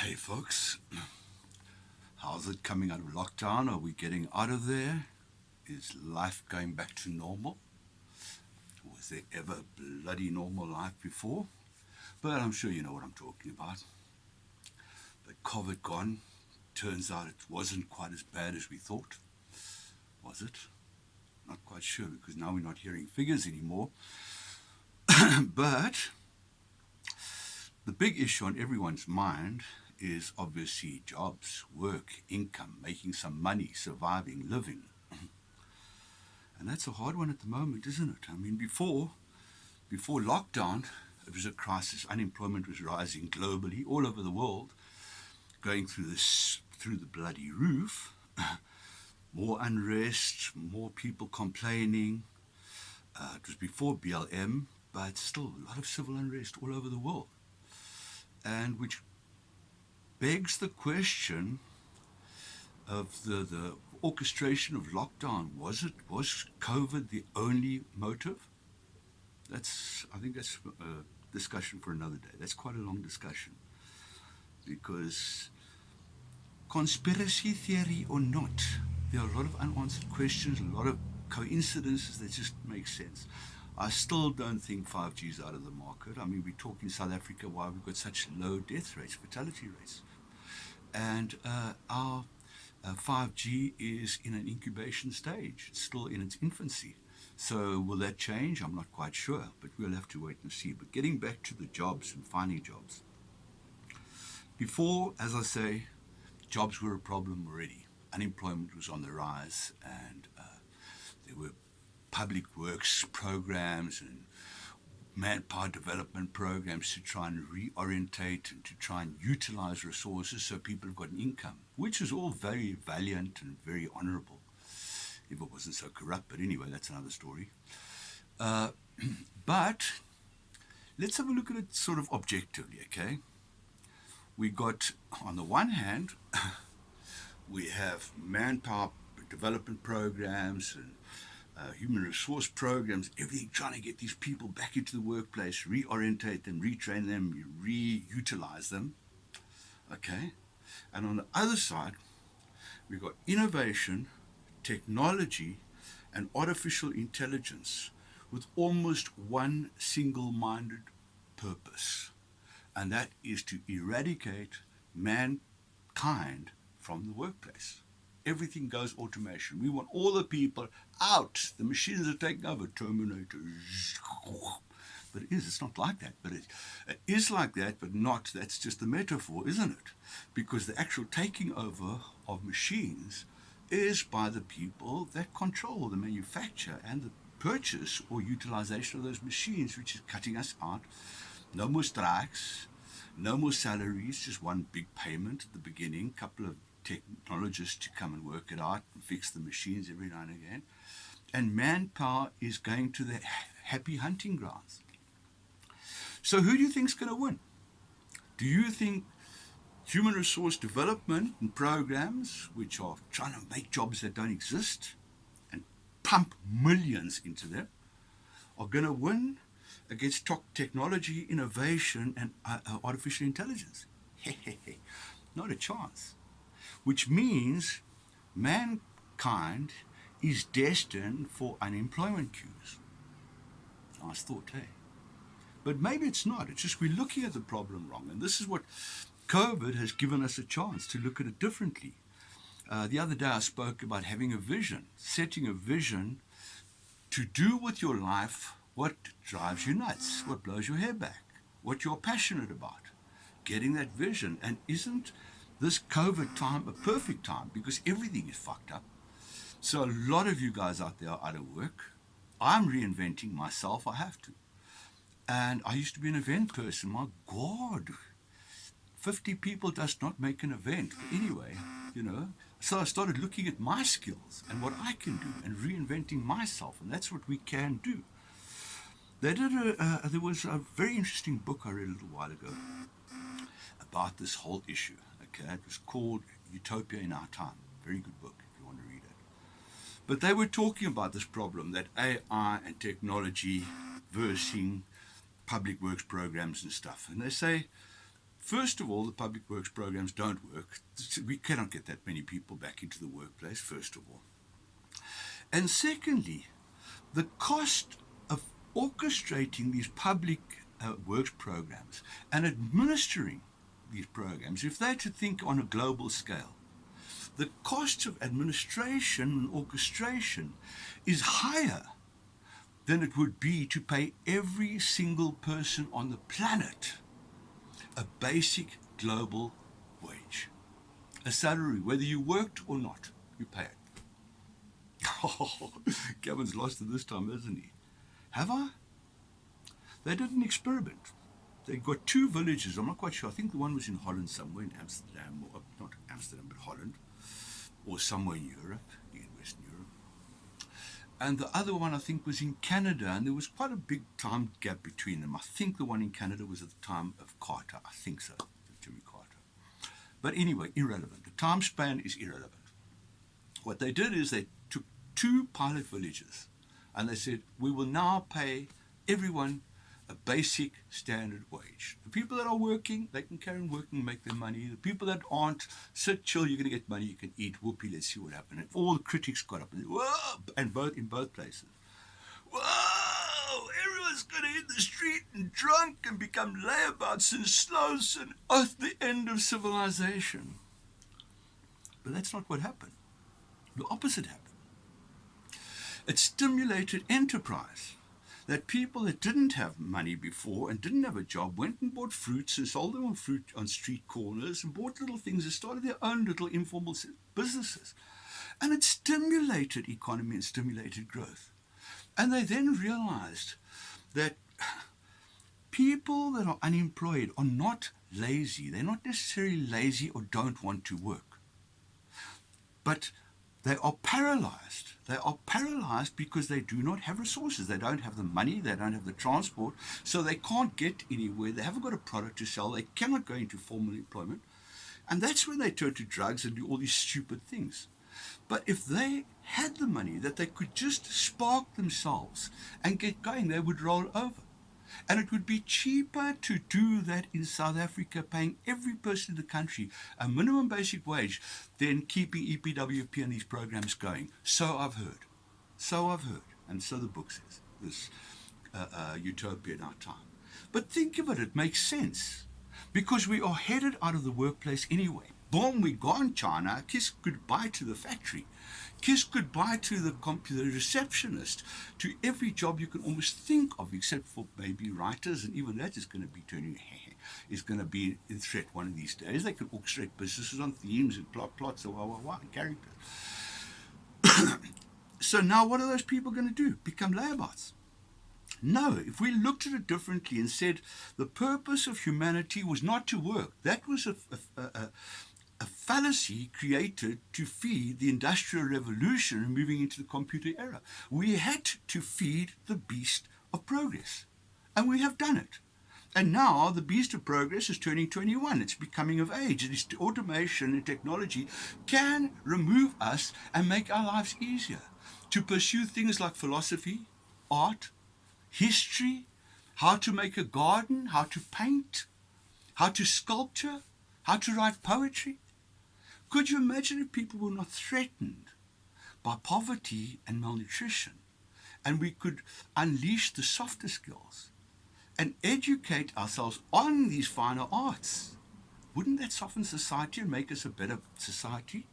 Hey folks, how's it coming out of lockdown? Are we getting out of there? Is life going back to normal? Was there ever bloody normal life before? But I'm sure you know what I'm talking about. But COVID gone, turns out it wasn't quite as bad as we thought. Was it? Not quite sure because now we're not hearing figures anymore. But the big issue on everyone's mind is obviously jobs, work, income, making some money, surviving, living. And that's a hard one at the moment, isn't it? I mean, before lockdown, it was a crisis. Unemployment was rising globally, all over the world, going through the bloody roof. More unrest, more people complaining. It was before BLM, but still a lot of civil unrest all over the world. And which begs the question of the orchestration of lockdown. Was COVID the only motive? I think that's a discussion for another day. That's quite a long discussion, because conspiracy theory or not, there are a lot of unanswered questions, a lot of coincidences that just make sense. I still don't think 5G is out of the market. I mean, we talk in South Africa why we've got such low death rates, fatality rates. And our 5G is in an incubation stage. It's still in its infancy. So will that change? I'm not quite sure, but we'll have to wait and see. But getting back to the jobs and finding jobs. Before, as I say, jobs were a problem already. Unemployment was on the rise, and there were public works programs and manpower development programs to try and reorientate and to try and utilize resources so people have got an income, which is all very valiant and very honorable, if it wasn't so corrupt. But anyway, that's another story. But let's have a look at it sort of objectively, okay? We got, on the one hand, we have manpower development programs and human resource programs, everything trying to get these people back into the workplace, reorientate them, retrain them, reutilize them. Okay? And on the other side, we've got innovation, technology, and artificial intelligence with almost one single-minded purpose, and that is to eradicate mankind from the workplace. Everything goes automation. We want all the people out. The machines are taking over. Terminator. But it's not like that. But it is like that, but not. That's just a metaphor, isn't it? Because the actual taking over of machines is by the people that control the manufacture and the purchase or utilization of those machines, which is cutting us out. No more strikes, no more salaries, just one big payment at the beginning, couple of technologists to come and work it out and fix the machines every now and again. And manpower is going to the happy hunting grounds. So who do you think is going to win? Do you think human resource development and programs, which are trying to make jobs that don't exist and pump millions into them, are going to win against technology, innovation, and artificial intelligence? Not a chance. Which means mankind is destined for unemployment queues. Nice thought, eh? But maybe it's not. It's just we're looking at the problem wrong. And this is what COVID has given us a chance to look at it differently. The other day I spoke about having a vision, setting a vision to do with your life what drives you nuts, what blows your hair back, what you're passionate about, getting that vision. And isn't this COVID time a perfect time, because everything is fucked up? So a lot of you guys out there are out of work. I'm reinventing myself. I have to. And I used to be an event person. My God, 50 people does not make an event. But anyway, so I started looking at my skills and what I can do and reinventing myself. And that's what we can do. There was a very interesting book I read a little while ago about this whole issue. Okay, it was called Utopia in Our Time. Very good book if you want to read it. But they were talking about this problem that AI and technology versus public works programs and stuff. And they say First of all, the public works programs don't work. We cannot get that many people back into the workplace, first of all. And secondly, the cost of orchestrating these public works programs and administering these programs, if they're to think on a global scale, the cost of administration and orchestration is higher than it would be to pay every single person on the planet a basic global wage. A salary, whether you worked or not, you pay it. Oh, Kevin's lost it this time, isn't he? Have I? They did an experiment. They got 2 villages. I'm not quite sure. I think the one was in Holland somewhere, in Amsterdam, or not Amsterdam, but Holland, or somewhere in Europe, in Western Europe. And the other one, I think, was in Canada, and there was quite a big time gap between them. I think the one in Canada was at the time of Carter. I think so, Jimmy Carter. But anyway, irrelevant. The time span is irrelevant. What they did is they took 2 pilot villages, and they said, we will now pay everyone a basic standard wage. The people that are working, they can carry on working and make their money. The people that aren't, sit, chill, you're going to get money, you can eat, whoopee, let's see what happens. And all the critics got up and said, whoa, and in both places. Whoa, everyone's going to hit the street and drunk and become layabouts and sloths and at the end of civilization. But that's not what happened. The opposite happened. It stimulated enterprise. That people that didn't have money before and didn't have a job went and bought fruits and sold them on street corners and bought little things and started their own little informal businesses. And it stimulated economy and stimulated growth. And they then realized that people that are unemployed are not lazy. They're not necessarily lazy or don't want to work. But they are paralyzed. They are paralyzed because they do not have resources. They don't have the money. They don't have the transport. So they can't get anywhere. They haven't got a product to sell. They cannot go into formal employment. And that's when they turn to drugs and do all these stupid things. But if they had the money that they could just spark themselves and get going, they would roll over. And it would be cheaper to do that in South Africa, paying every person in the country a minimum basic wage than keeping EPWP and these programs going. So I've heard. And so the book says, this utopia in our time. But think of it, it makes sense. Because we are headed out of the workplace anyway. Boom, we're gone, China. Kiss goodbye to the factory. Kiss goodbye to the computer receptionist, to every job you can almost think of, except for maybe writers, and even that is going to be is going to be in threat one of these days. They can orchestrate businesses on themes and plots and and characters. So now what are those people going to do? Become layabouts? No, if we looked at it differently and said the purpose of humanity was not to work, that was a fallacy created to feed the Industrial Revolution and moving into the computer era. We had to feed the beast of progress, and we have done it. And now the beast of progress is turning 21. It's becoming of age. And its automation and technology can remove us and make our lives easier to pursue things like philosophy, art, history, how to make a garden, how to paint, how to sculpture, how to write poetry. Could you imagine if people were not threatened by poverty and malnutrition, and we could unleash the softer skills and educate ourselves on these finer arts? Wouldn't that soften society and make us a better society?